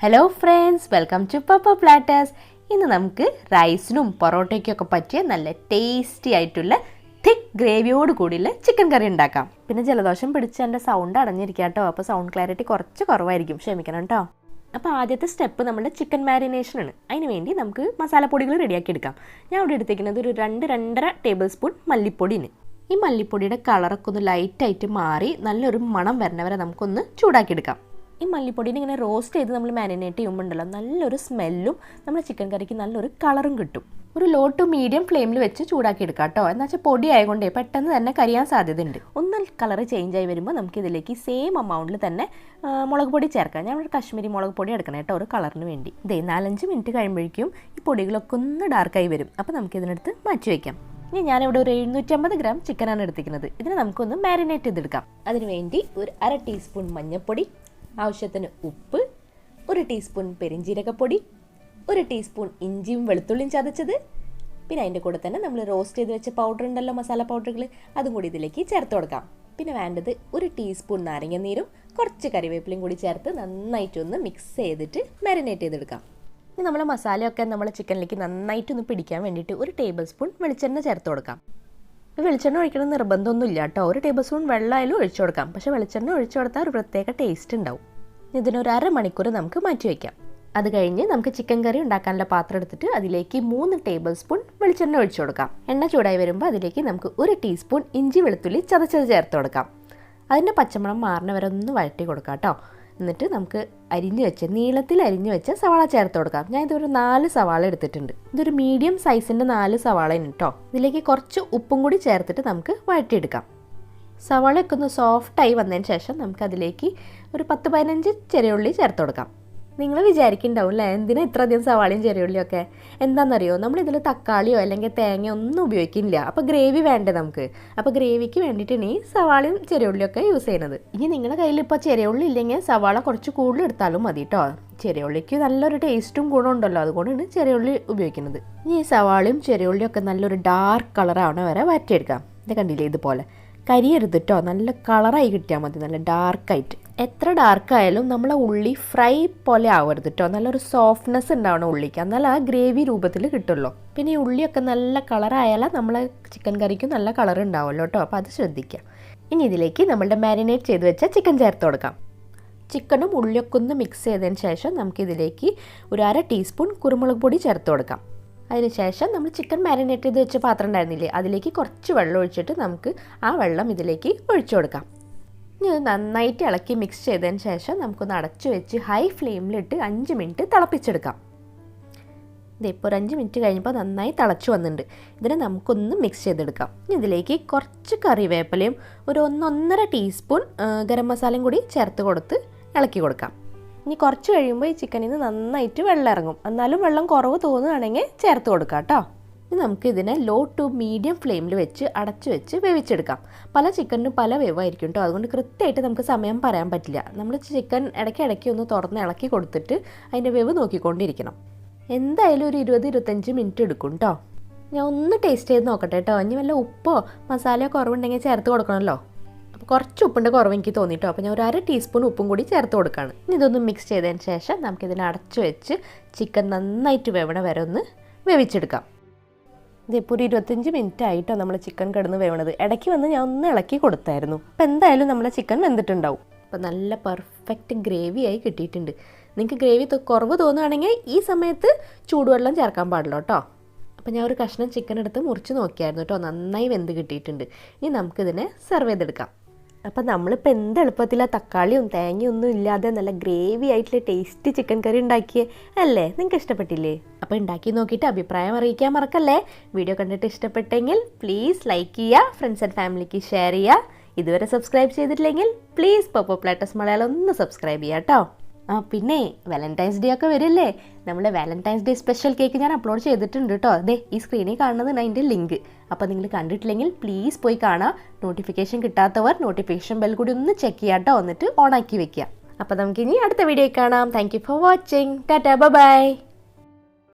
Hello friends, welcome to Platters. ഇന്ന് നമുക്ക് റൈസിനും പൊറോട്ടയ്ക്കൊക്കെ പറ്റിയ നല്ല ടേസ്റ്റി ആയിട്ടുള്ള തിക്ക് ഗ്രേവിയോട് കൂടിയുള്ള ചിക്കൻ കറി ഉണ്ടാക്കാം. പിന്നെ ജലദോഷം പിടിച്ച് എൻ്റെ സൗണ്ട് അടഞ്ഞിരിക്കുക കേട്ടോ, അപ്പോൾ സൗണ്ട് ക്ലാരിറ്റി കുറച്ച് കുറവായിരിക്കും, ക്ഷമിക്കണം കേട്ടോ. അപ്പോൾ ആദ്യത്തെ സ്റ്റെപ്പ് നമ്മുടെ ചിക്കൻ മാരിനേഷനാണ്. അതിന് വേണ്ടി നമുക്ക് മസാലപ്പൊടികൾ റെഡിയാക്കി എടുക്കാം. ഞാൻ ഇവിടെ എടുത്തേക്കുന്നത് ഒരു 2-2.5 ടേബിൾ സ്പൂൺ മല്ലിപ്പൊടിയാണ്. ഈ മല്ലിപ്പൊടിയുടെ കളറൊക്കെ ഒന്ന് ലൈറ്റായിട്ട് മാറി നല്ലൊരു മണം വരണവരെ നമുക്കൊന്ന് ചൂടാക്കിയെടുക്കാം. ഈ മല്ലിപ്പൊടിനെ ഇങ്ങനെ റോസ്റ്റ് ചെയ്ത് നമ്മൾ മാരിനേറ്റ് ചെയ്യുമ്പോണ്ടല്ലോ നല്ലൊരു സ്മെല്ലും നമ്മുടെ ചിക്കൻ കറിക്ക് നല്ലൊരു കളറും കിട്ടും. ഒരു ലോ ടു മീഡിയം ഫ്ലെയിമിൽ വെച്ച് ചൂടാക്കി എടുക്കാം കേട്ടോ. എന്ന് വെച്ചാൽ പൊടി ആയതുകൊണ്ടേ പെട്ടെന്ന് തന്നെ കരിയാൻ സാധ്യതയുണ്ട്. ഒന്ന് കളർ ചേഞ്ച് ആയി വരുമ്പോൾ നമുക്കിതിലേക്ക് സെയിം എമൗണ്ടിൽ തന്നെ മുളക് പൊടി ചേർക്കാം. ഞാൻ ഒരു കശ്മീരി മുളക് പൊടി എടുക്കണം കേട്ടോ, ഒരു കളറിന് വേണ്ടി. 4-5 മിനിറ്റ് കഴിയുമ്പോഴേക്കും ഈ പൊടികളൊക്കെ ഒന്ന് ഡാർക്കായി വരും. അപ്പോൾ നമുക്കിതിനടുത്ത് മാറ്റി വയ്ക്കാം. ഇനി ഞാനിവിടെ ഒരു 750 ഗ്രാം ചിക്കനാണ് എടുത്തിരിക്കുന്നത്. ഇതിനെ നമുക്കൊന്ന് മാരിനേറ്റ് ചെയ്തെടുക്കാം. അതിനുവേണ്ടി ഒരു 1/2 ടീസ്പൂൺ മഞ്ഞൾപ്പൊടി, ആവശ്യത്തിന് ഉപ്പ്, 1 ടീസ്പൂൺ പെരിഞ്ജീരകപ്പൊടി, 1 ടീസ്പൂൺ ഇഞ്ചിയും വെളുത്തുള്ളിയും ചതച്ചത്, പിന്നെ അതിൻ്റെ കൂടെ തന്നെ നമ്മൾ റോസ്റ്റ് ചെയ്ത് വെച്ച പൗഡർ ഉണ്ടല്ലോ, മസാല പൗഡറുകൾ, അതും കൂടി ഇതിലേക്ക് ചേർത്ത് കൊടുക്കാം. പിന്നെ വേണ്ടത് 1 ടീസ്പൂൺ നാരങ്ങ നീരും കുറച്ച് കറിവേപ്പിലയും കൂടി ചേർത്ത് നന്നായിട്ടൊന്ന് മിക്സ് ചെയ്തിട്ട് മാരിനേറ്റ് ചെയ്തെടുക്കാം. ഇനി നമ്മളെ മസാലയൊക്കെ നമ്മളെ ചിക്കനിലേക്ക് നന്നായിട്ടൊന്ന് പിടിക്കാൻ വേണ്ടിയിട്ട് 1 ടേബിൾ സ്പൂൺ വെളിച്ചെണ്ണ ചേർത്ത് കൊടുക്കാം. വെളിച്ചെണ്ണ ഒഴിക്കണം നിർബന്ധമൊന്നുമില്ല കേട്ടോ, 1 ടേബിൾ സ്പൂൺ വെള്ളമായാലും ഒഴിച്ചു കൊടുക്കാം. പക്ഷേ വെളിച്ചെണ്ണ ഒഴിച്ചു കൊടുത്താൽ ഒരു പ്രത്യേക ടേസ്റ്റ് ഉണ്ടാവും. ഇതിനൊരു 1/2 മണിക്കൂർ നമുക്ക് മാറ്റി വയ്ക്കാം. അത് കഴിഞ്ഞ് നമുക്ക് ചിക്കൻ കറി ഉണ്ടാക്കാനുള്ള പാത്രം എടുത്തിട്ട് അതിലേക്ക് 3 ടേബിൾ സ്പൂൺ വെളിച്ചെണ്ണ ഒഴിച്ചു കൊടുക്കാം. എണ്ണ ചൂടായി വരുമ്പോൾ അതിലേക്ക് നമുക്ക് 1 ടീസ്പൂൺ ഇഞ്ചി വെളുത്തുള്ളി ചതച്ചത് ചേർത്ത് കൊടുക്കാം. അതിൻ്റെ പച്ചമണം മാറുന്ന വരെ ഒന്ന് വഴറ്റി കൊടുക്കാം കേട്ടോ. എന്നിട്ട് നമുക്ക് നീളത്തിൽ അരിഞ്ഞു വെച്ച സവാള ചേർത്ത് കൊടുക്കാം. ഞാൻ ഇതൊരു 4 സവാള എടുത്തിട്ടുണ്ട്. ഇതൊരു മീഡിയം സൈസിൻ്റെ 4 സവാളയാണ് കേട്ടോ. ഇതിലേക്ക് കുറച്ച് ഉപ്പും കൂടി ചേർത്തിട്ട് നമുക്ക് വഴറ്റിയെടുക്കാം. സവാളയൊക്കെ ഒന്ന് സോഫ്റ്റായി വന്നതിന് ശേഷം നമുക്കതിലേക്ക് ഒരു 10-15 ചെറിയുള്ളി ചേർത്ത് കൊടുക്കാം. നിങ്ങൾ വിചാരിക്കുന്നുണ്ടാവും അല്ലേ, എന്തിനാ ഇത്ര അധികം സവാളയും ചെറിയുള്ളിയൊക്കെ? എന്താണെന്നറിയോ, നമ്മളിതിൽ തക്കാളിയോ അല്ലെങ്കിൽ തേങ്ങയോ ഒന്നും ഉപയോഗിക്കുന്നില്ല. അപ്പോൾ ഗ്രേവി വേണ്ടേ നമുക്ക്. അപ്പോൾ ഗ്രേവിക്ക് വേണ്ടിയിട്ടാണ് ഈ സവാളയും ചെറിയുള്ളിയൊക്കെ യൂസ് ചെയ്യുന്നത്. ഇനി നിങ്ങളുടെ കയ്യിൽ ഇപ്പോൾ ചെറിയുള്ളി ഇല്ലെങ്കിൽ സവാള കുറച്ച് കൂടുതൽ എടുത്താലും മതി കേട്ടോ. ചെറിയുള്ളിക്ക് നല്ലൊരു ടേസ്റ്റും ഗുണം ഉണ്ടല്ലോ, അതുകൊണ്ടാണ് ചെറിയുള്ളി ഉപയോഗിക്കുന്നത്. ഇനി ഈ സവാളയും ചെറിയുള്ളിയൊക്കെ നല്ലൊരു ഡാർക്ക് കളറാവണ വരെ വഴറ്റിയെടുക്കാം. ഇത് കണ്ടില്ലേ, ഇതുപോലെ കരിയരുത് കേട്ടോ, നല്ല കളറായി കിട്ടിയാൽ മതി, നല്ല ഡാർക്കായിട്ട്. എത്ര ഡാർക്കായാലും നമ്മളെ ഉള്ളി ഫ്രൈ പോലെ ആവരുത് കേട്ടോ, നല്ലൊരു സോഫ്റ്റ്നെസ് ഉണ്ടാവണം ഉള്ളിക്ക്, എന്നാൽ ആ ഗ്രേവി രൂപത്തിൽ കിട്ടുമല്ലോ. പിന്നെ ഈ ഉള്ളിയൊക്കെ നല്ല കളറായാലും നമ്മളെ ചിക്കൻ കറിക്കും നല്ല കളർ ഉണ്ടാവുമല്ലോ കേട്ടോ, അപ്പോൾ അത് ശ്രദ്ധിക്കുക. ഇനി ഇതിലേക്ക് നമ്മളുടെ മാരിനേറ്റ് ചെയ്ത് വെച്ച ചിക്കൻ ചേർത്ത് കൊടുക്കാം. ചിക്കനും ഉള്ളിയൊക്കെ ഒന്ന് മിക്സ് ചെയ്തതിന് ശേഷം നമുക്കിതിലേക്ക് ഒരു 1/2 ടീസ്പൂൺ കുരുമുളക് പൊടി ചേർത്ത് കൊടുക്കാം. അതിനുശേഷം നമ്മൾ ചിക്കൻ മാരിനേറ്റ് ചെയ്ത് വെച്ച പാത്രം ഉണ്ടായിരുന്നില്ലേ, അതിലേക്ക് കുറച്ച് വെള്ളം ഒഴിച്ചിട്ട് നമുക്ക് ആ വെള്ളം ഇതിലേക്ക് ഒഴിച്ചു കൊടുക്കാം. ഇനി ഇത് നന്നായിട്ട് ഇളക്കി മിക്സ് ചെയ്തതിന് ശേഷം നമുക്കൊന്ന് അടച്ചു വെച്ച് ഹൈ ഫ്ലെയിമിലിട്ട് 5 മിനിറ്റ് തിളപ്പിച്ചെടുക്കാം. ഇതിപ്പോൾ ഒരു 5 മിനിറ്റ് കഴിഞ്ഞപ്പോൾ നന്നായി തിളച്ചു വന്നിട്ടുണ്ട്. ഇതിനെ നമുക്കൊന്ന് മിക്സ് ചെയ്തെടുക്കാം. ഇനി ഇതിലേക്ക് കുറച്ച് കറിവേപ്പിലയും ഒരു 1-1.5 ടീസ്പൂൺ ഗരം മസാലയും കൂടി ചേർത്ത് കൊടുത്ത് ഇളക്കി കൊടുക്കാം. ഇനി കുറച്ച് കഴിയുമ്പോൾ ഈ ചിക്കനിൽ നിന്ന് നന്നായിട്ട് വെള്ളം ഇറങ്ങും. എന്നാലും വെള്ളം കുറവ് തോന്നുകയാണെങ്കിൽ ചേർത്ത് കൊടുക്കാം കേട്ടോ. ഇനി നമുക്ക് ഇതിനെ ലോ ടു മീഡിയം ഫ്ലെയിമിൽ വെച്ച് അടച്ചു വെച്ച് വേവിച്ചെടുക്കാം. പല ചിക്കനിനും പല വേവായിരിക്കും കേട്ടോ, അതുകൊണ്ട് കൃത്യമായിട്ട് നമുക്ക് സമയം പറയാൻ പറ്റില്ല. നമ്മൾ ചിക്കൻ ഇടയ്ക്കിടയ്ക്ക് ഒന്ന് തുറന്ന് ഇളക്കി കൊടുത്തിട്ട് അതിൻ്റെ വേവ് നോക്കിക്കൊണ്ടിരിക്കണം. എന്തായാലും ഒരു 20-25 മിനിറ്റ് എടുക്കും കേട്ടോ. ഞാൻ ഒന്ന് ടേസ്റ്റ് ചെയ്ത് നോക്കട്ടെ കേട്ടോ. ഇനി വല്ല ഉപ്പോ മസാലയോ കുറവുണ്ടെങ്കിൽ ചേർത്ത് കൊടുക്കണമല്ലോ. അപ്പോൾ കുറച്ച് ഉപ്പിൻ്റെ കുറവ് എനിക്ക് തോന്നിയിട്ടോ, അപ്പോൾ ഞാൻ ഒരു 1/2 ടീസ്പൂൺ ഉപ്പും കൂടി ചേർത്ത് കൊടുക്കുകയാണ്. ഇനി ഇതൊന്ന് മിക്സ് ചെയ്തതിന് ശേഷം നമുക്കിതിനെ അടച്ചു വെച്ച് ചിക്കൻ നന്നായിട്ട് വേവണ വരെ ഒന്ന് വേവിച്ചെടുക്കാം. ഇതിപ്പോൾ ഒരു 25 മിനിറ്റ് ആയിട്ടോ നമ്മൾ ചിക്കൻ കിടന്ന് വേവണത്. ഇടയ്ക്ക് വന്ന് ഞാൻ ഒന്ന് ഇളക്കി കൊടുത്തായിരുന്നു. അപ്പോൾ എന്തായാലും നമ്മളെ ചിക്കൻ വെന്തിട്ടുണ്ടാവും. അപ്പോൾ നല്ല പെർഫെക്റ്റ് ഗ്രേവി ആയി കിട്ടിയിട്ടുണ്ട്. നിങ്ങൾക്ക് ഗ്രേവി കുറവ് തോന്നുകയാണെങ്കിൽ ഈ സമയത്ത് ചൂടുവെള്ളം ചേർക്കാൻ പാടില്ല കേട്ടോ. അപ്പോൾ ഞാൻ ഒരു കഷ്ണം ചിക്കൻ എടുത്ത് മുറിച്ച് നോക്കിയായിരുന്നു കേട്ടോ, നന്നായി വെന്ത് കിട്ടിയിട്ടുണ്ട്. ഇനി നമുക്കിതിനെ സെർവ് ചെയ്തെടുക്കാം. അപ്പോൾ നമ്മളിപ്പോൾ എന്ത് എളുപ്പത്തിലാണ് തക്കാളിയും തേങ്ങയും ഒന്നും ഇല്ലാതെ നല്ല ഗ്രേവി ആയിട്ടുള്ള ടേസ്റ്റി ചിക്കൻ കറി ഉണ്ടാക്കിയേ അല്ലേ? നിങ്ങൾക്ക് ഇഷ്ടപ്പെട്ടില്ലേ? അപ്പോൾ ഉണ്ടാക്കി നോക്കിയിട്ട് അഭിപ്രായം അറിയിക്കാൻ മറക്കല്ലേ. വീഡിയോ കണ്ടിട്ട് ഇഷ്ടപ്പെട്ടെങ്കിൽ പ്ലീസ് ലൈക്ക് ചെയ്യുക, ഫ്രണ്ട്സ് ആൻഡ് ഫാമിലിക്ക് ഷെയർ ചെയ്യുക. ഇതുവരെ സബ്സ്ക്രൈബ് ചെയ്തിട്ടില്ലെങ്കിൽ പ്ലീസ് Platters മലയാളം ഒന്ന് സബ്സ്ക്രൈബ് ചെയ്യുക കേട്ടോ. പിന്നെ വാലന്റൈൻസ് ഡേ ഒക്കെ വരില്ലേ, നമ്മളെ വാലന്റൈൻസ് ഡേ സ്പെഷ്യൽ കേക്ക് ഞാൻ അപ്ലോഡ് ചെയ്തിട്ടുണ്ട് കേട്ടോ. അതെ, ഈ സ്ക്രീനിൽ കാണുന്നത് അതിൻ്റെ ലിങ്ക്. അപ്പോൾ നിങ്ങൾ കണ്ടിട്ടില്ലെങ്കിൽ പ്ലീസ് പോയി കാണാം. നോട്ടിഫിക്കേഷൻ കിട്ടാത്തവർ നോട്ടിഫിക്കേഷൻ ബെൽ കൂടി ഒന്ന് ചെക്ക് ചെയ്യാം കേട്ടോ, എന്നിട്ട് ഓൺ ആക്കി വെക്കുക. അപ്പോൾ നമുക്കിനി അടുത്ത വീഡിയോ കാണാം. Thank you for watching. Tata, by.